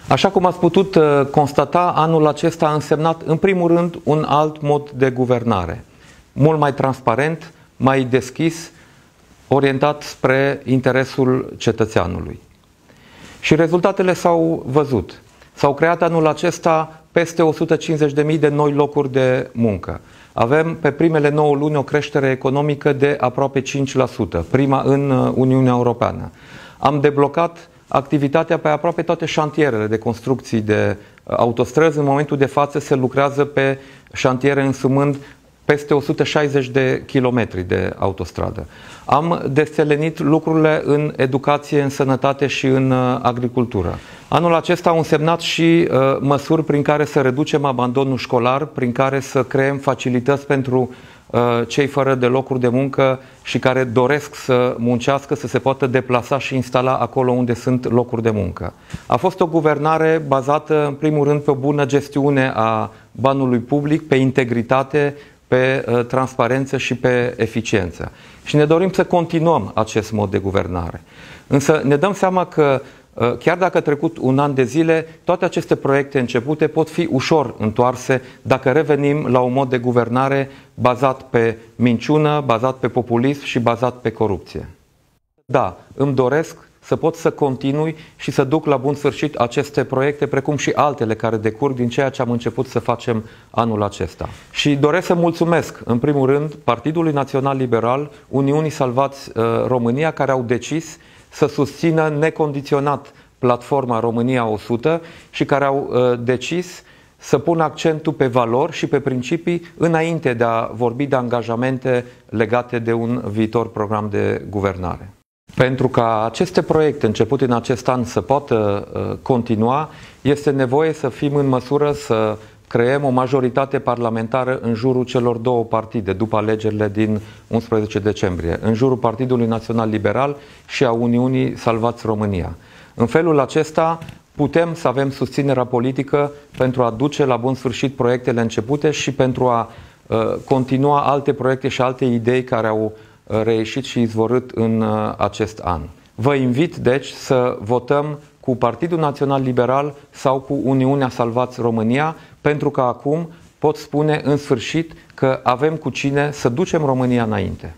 Așa cum ați putut constata, anul acesta a însemnat, în primul rând, un alt mod de guvernare. Mult mai transparent, mai deschis, orientat spre interesul cetățeanului. Și rezultatele s-au văzut. S-au creat anul acesta peste 150.000 de noi locuri de muncă. Avem pe primele 9 luni o creștere economică de aproape 5%, prima în Uniunea Europeană. Am deblocat activitatea pe aproape toate șantierele de construcții de autostrăzi. În momentul de față se lucrează pe șantiere însumând peste 160 de kilometri de autostradă. Am deselenit lucrurile în educație, în sănătate și în agricultură. Anul acesta au însemnat și măsuri prin care să reducem abandonul școlar, prin care să creăm facilități pentru cei fără de locuri de muncă și care doresc să muncească, să se poată deplasa și instala acolo unde sunt locuri de muncă. A fost o guvernare bazată, în primul rând, pe o bună gestiune a banului public, pe integritate, pe transparență și pe eficiență. Și ne dorim să continuăm acest mod de guvernare. Însă ne dăm seama că chiar dacă a trecut un an de zile, toate aceste proiecte începute pot fi ușor întoarse dacă revenim la un mod de guvernare bazat pe minciună, bazat pe populism și bazat pe corupție. Da, îmi doresc să pot să continui și să duc la bun sfârșit aceste proiecte, precum și altele care decurg din ceea ce am început să facem anul acesta. Și doresc să mulțumesc, în primul rând, Partidului Național Liberal, Uniunii Salvați România, care au decis să susțină necondiționat platforma România 100 și care au decis să pună accentul pe valori și pe principii înainte de a vorbi de angajamente legate de un viitor program de guvernare. Pentru ca aceste proiecte începute în acest an să poată continua, este nevoie să fim în măsură să creăm o majoritate parlamentară în jurul celor două partide după alegerile din 11 decembrie, în jurul Partidului Național Liberal și a Uniunii Salvați România. În felul acesta putem să avem susținerea politică pentru a duce la bun sfârșit proiectele începute și pentru a continua alte proiecte și alte idei care au reieșit și izvorât în acest an. Vă invit, deci, să votăm cu Partidul Național Liberal sau cu Uniunea Salvați România, pentru că acum pot spune în sfârșit că avem cu cine să ducem România înainte.